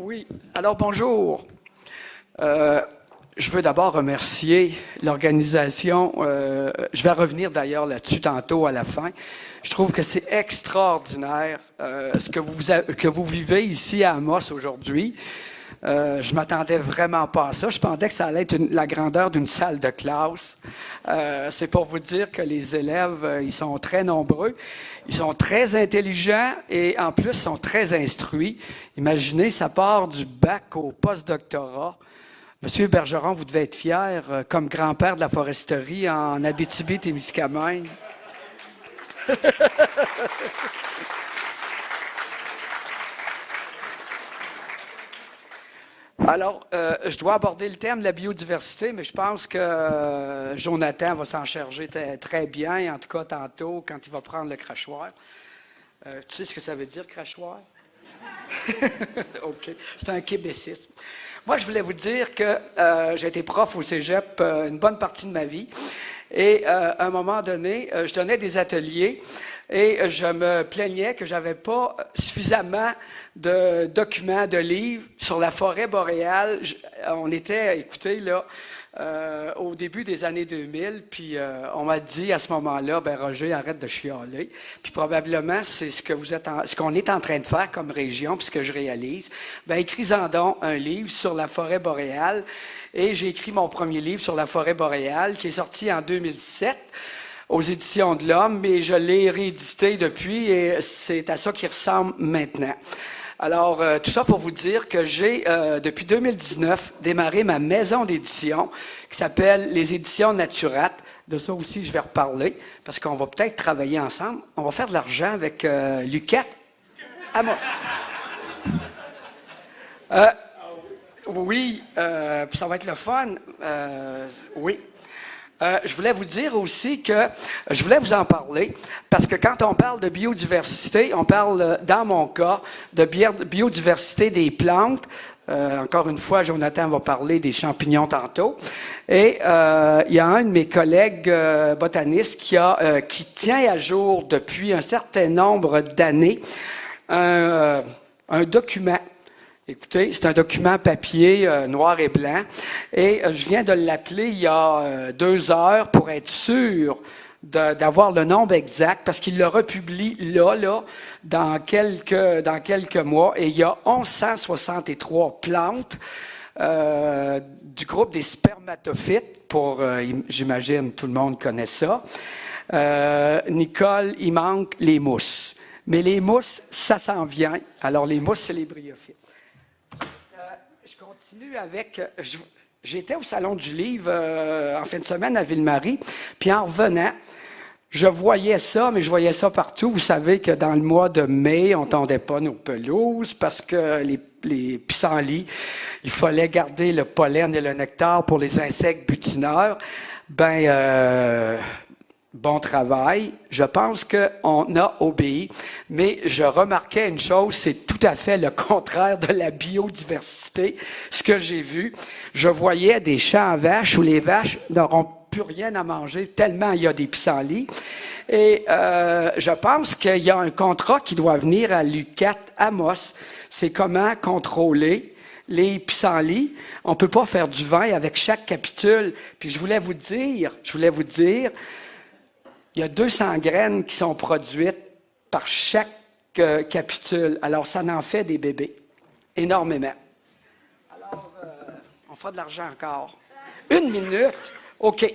Oui, alors bonjour. Je veux d'abord remercier l'organisation. Je vais revenir d'ailleurs là-dessus tantôt à la fin. Je trouve que c'est extraordinaire ce que vous vivez ici à Amos aujourd'hui. Je m'attendais vraiment pas à ça. Je pensais que ça allait être la grandeur d'une salle de classe. C'est pour vous dire que les élèves, ils sont très nombreux, ils sont très intelligents et en plus sont très instruits. Imaginez, ça part du bac au post-doctorat. Monsieur Bergeron, vous devez être fier comme grand-père de la foresterie en Abitibi-Témiscamingue. Alors, je dois aborder le thème de la biodiversité, mais je pense que Jonathan va s'en charger très bien, en tout cas tantôt, quand il va prendre le crachoir. Tu sais ce que ça veut dire, crachoir? OK. C'est un québécisme. Moi, je voulais vous dire que j'ai été prof au cégep une bonne partie de ma vie. Et à un moment donné, je donnais des ateliers et je me plaignais que j'avais pas suffisamment de documents, de livres sur la forêt boréale. On était, écoutez, là, au début des années 2000, puis on m'a dit à ce moment-là, ben Roger, arrête de chialer. Puis probablement, c'est ce qu'on est en train de faire comme région, puis ce que je réalise. Ben écris-en donc un livre sur la forêt boréale. Et j'ai écrit mon premier livre sur la forêt boréale, qui est sorti en 2007 aux Éditions de l'Homme, mais je l'ai réédité depuis et c'est à ça qu'il ressemble maintenant. Alors, tout ça pour vous dire que j'ai, depuis 2019, démarré ma maison d'édition qui s'appelle les Éditions Naturates. De ça aussi, je vais reparler parce qu'on va peut-être travailler ensemble. On va faire de l'argent avec Luquette Amos. Oui, puis ça va être le fun. Oui. Je voulais vous dire aussi que je voulais vous en parler parce que quand on parle de biodiversité, on parle, dans mon cas, de biodiversité des plantes. Encore une fois, Jonathan va parler des champignons tantôt. Et il y a un de mes collègues botanistes qui tient à jour depuis un certain nombre d'années un document. Écoutez, c'est un document papier noir et blanc et je viens de l'appeler il y a 2 heures pour être sûr d'avoir le nombre exact parce qu'il le republie là, dans quelques mois et il y a 1163 plantes du groupe des spermatophytes j'imagine tout le monde connaît ça. Nicole, il manque les mousses. Mais les mousses, ça s'en vient. Alors les mousses, c'est les bryophytes. Je continue avec... J'étais au Salon du Livre en fin de semaine à Ville-Marie, puis en revenant, je voyais ça, mais je voyais ça partout. Vous savez que dans le mois de mai, on ne tondait pas nos pelouses parce que les pissenlits, il fallait garder le pollen et le nectar pour les insectes butineurs. Bon travail. Je pense qu'on a obéi, mais je remarquais une chose, c'est tout à fait le contraire de la biodiversité. Ce que j'ai vu, je voyais des champs à vaches où les vaches n'auront plus rien à manger tellement il y a des pissenlits. Et je pense qu'il y a un contrat qui doit venir à l'UQAT Amos. C'est comment contrôler les pissenlits. On ne peut pas faire du vin avec chaque capitule. Puis je voulais vous dire, il y a 200 graines qui sont produites par chaque capitule. Alors, ça en fait des bébés. Énormément. Alors, on fera de l'argent encore. 1 minute. OK.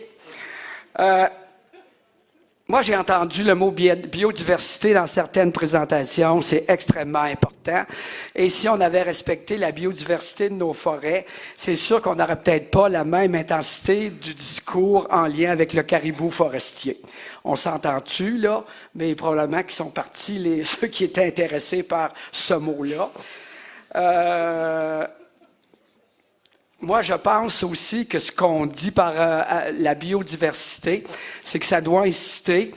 Moi, j'ai entendu le mot biodiversité dans certaines présentations. C'est extrêmement important. Et si on avait respecté la biodiversité de nos forêts, c'est sûr qu'on n'aurait peut-être pas la même intensité du discours en lien avec le caribou forestier. On s'entend-tu, là? Mais probablement qu'ils sont partis ceux qui étaient intéressés par ce mot-là. Moi, je pense aussi que ce qu'on dit par la biodiversité, c'est que ça doit inciter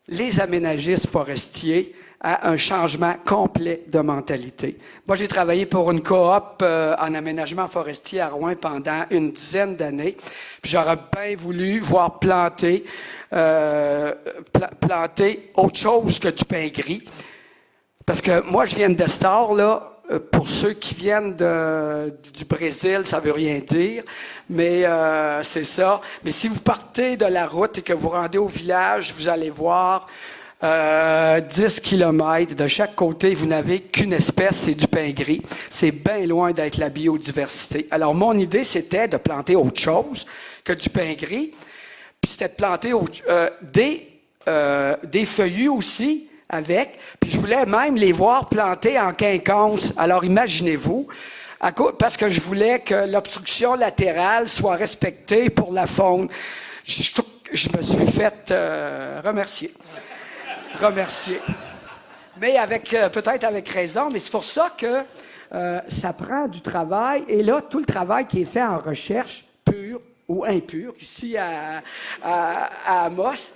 les aménagistes forestiers à un changement complet de mentalité. Moi, j'ai travaillé pour une coop en aménagement forestier à Rouen pendant une dizaine d'années. Puis j'aurais bien voulu voir planter autre chose que du pain gris. Parce que moi, je viens d'Estor, là. pour ceux qui viennent du Brésil, ça veut rien dire, mais c'est ça. Mais si vous partez de la route et que vous rendez au village, vous allez voir 10 kilomètres de chaque côté, vous n'avez qu'une espèce, c'est du pin gris. C'est bien loin d'être la biodiversité. Alors, mon idée, c'était de planter autre chose que du pin gris, puis c'était de planter des feuillus aussi, avec, puis je voulais même les voir plantés en quinconce. Alors, imaginez-vous, parce que je voulais que l'obstruction latérale soit respectée pour la faune. Je me suis fait remercier. Mais peut-être avec raison, mais c'est pour ça que ça prend du travail. Et là, tout le travail qui est fait en recherche pure ou impure, ici à Amos,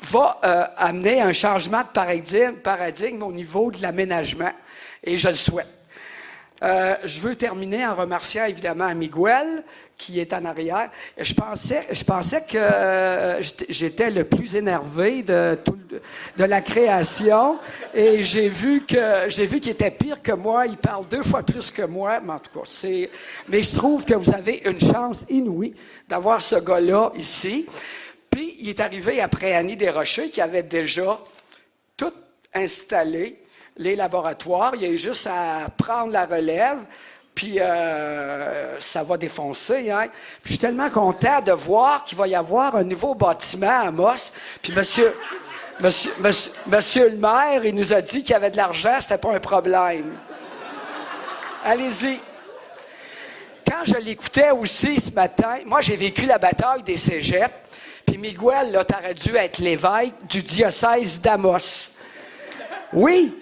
va amener un changement de paradigme au niveau de l'aménagement, et je le souhaite. Je veux terminer en remerciant évidemment Miguel, qui est en arrière. Je pensais que j'étais le plus énervé de la création, et j'ai vu qu'il était pire que moi. Il parle 2 fois plus que moi, mais en tout cas, mais je trouve que vous avez une chance inouïe d'avoir ce gars-là ici. Puis, il est arrivé après Annie Desrochers, qui avait déjà tout installé, les laboratoires. Il y a eu juste à prendre la relève, puis ça va défoncer. Hein? Puis, je suis tellement content de voir qu'il va y avoir un nouveau bâtiment à Amos. Puis, monsieur le maire, il nous a dit qu'il y avait de l'argent, c'était pas un problème. Allez-y. Quand je l'écoutais aussi ce matin, moi, j'ai vécu la bataille des cégeps. Puis Miguel, là, t'aurais dû être l'évêque du diocèse d'Amos. Oui,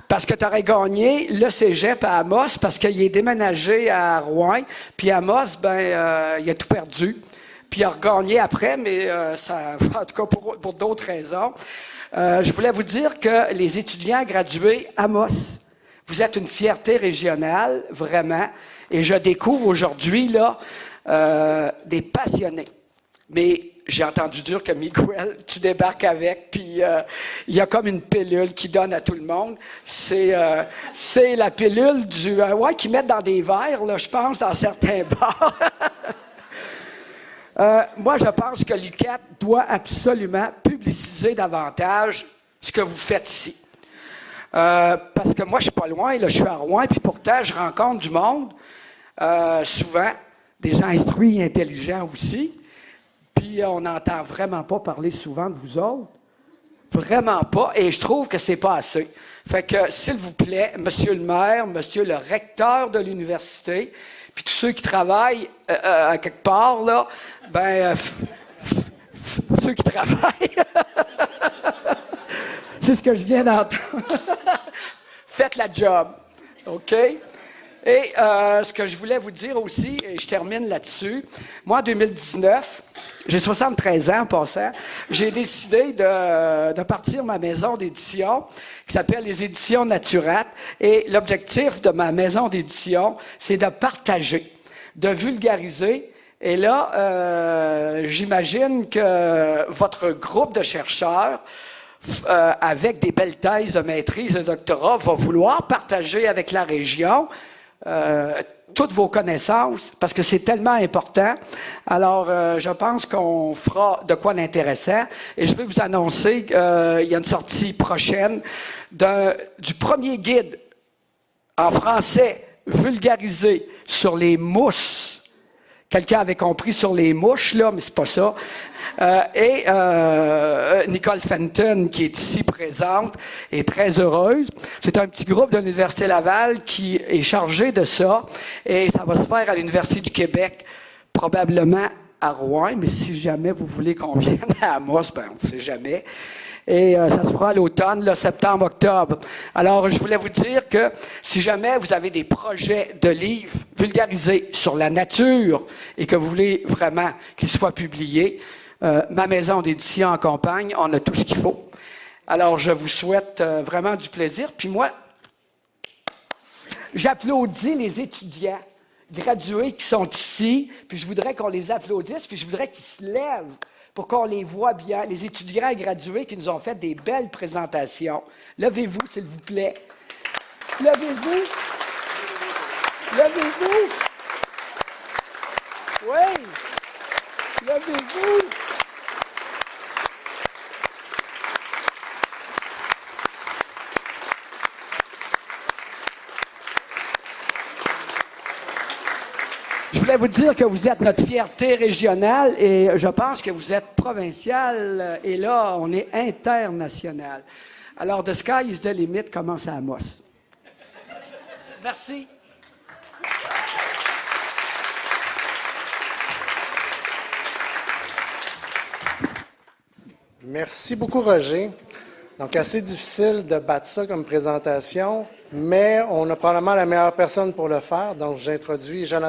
parce que t'aurais gagné le cégep à Amos, parce qu'il est déménagé à Rouen. Puis Amos, il a tout perdu. Puis il a regagné après, mais ça, en tout cas pour d'autres raisons. Je voulais vous dire que les étudiants gradués Amos, vous êtes une fierté régionale, vraiment. Et je découvre aujourd'hui là des passionnés. Mais j'ai entendu dire que Miguel, tu débarques avec, puis il y a comme une pilule qui donne à tout le monde. C'est la pilule qu'ils mettent dans des verres, là, je pense, dans certains bars. Moi, je pense que l'UQAT doit absolument publiciser davantage ce que vous faites ici. Parce que moi, je suis pas loin, là, je suis à Rouen, puis pourtant, je rencontre du monde, souvent, des gens instruits et intelligents aussi. Puis on n'entend vraiment pas parler souvent de vous autres. Vraiment pas. Et je trouve que c'est pas assez. Fait que, s'il vous plaît, monsieur le maire, monsieur le recteur de l'université, puis tous ceux qui travaillent à quelque part, là, ceux qui travaillent, c'est ce que je viens d'entendre. Faites la job. OK? Et ce que je voulais vous dire aussi, et je termine là-dessus, moi, en 2019, j'ai 73 ans en passant, j'ai décidé de partir ma maison d'édition qui s'appelle les Éditions Naturat. Et l'objectif de ma maison d'édition, c'est de partager, de vulgariser. Et là, j'imagine que votre groupe de chercheurs, avec des belles thèses de maîtrise et de doctorat, va vouloir partager avec la région toutes vos connaissances, parce que c'est tellement important. Alors, je pense qu'on fera de quoi d'intéressant. Et je vais vous annoncer qu'il y a une sortie prochaine du premier guide en français vulgarisé sur les mousses. Quelqu'un avait compris sur les mouches, là, mais c'est pas ça. Nicole Fenton, qui est ici présente, est très heureuse. C'est un petit groupe de l'Université Laval qui est chargé de ça. Et ça va se faire à l'Université du Québec, probablement à Rouen. Mais si jamais vous voulez qu'on vienne à Amos, on ne sait jamais. Et ça se fera à l'automne, là, septembre, octobre. Alors, je voulais vous dire que si jamais vous avez des projets de livres vulgarisés sur la nature et que vous voulez vraiment qu'ils soient publiés, ma maison d'édition en campagne, on a tout ce qu'il faut. Alors, je vous souhaite vraiment du plaisir. Puis moi, j'applaudis les étudiants gradués qui sont ici, puis je voudrais qu'on les applaudisse, puis je voudrais qu'ils se lèvent pour qu'on les voit bien, les étudiants gradués qui nous ont fait des belles présentations. Levez-vous, s'il vous plaît. Levez-vous. Levez-vous. Oui. Levez-vous. Je voulais vous dire que vous êtes notre fierté régionale et je pense que vous êtes provincial et là, on est international. Alors, The Sky is the Limit commence à Amos. Merci. Merci beaucoup, Roger. Donc, assez difficile de battre ça comme présentation, mais on a probablement la meilleure personne pour le faire. Donc, j'introduis Jonathan.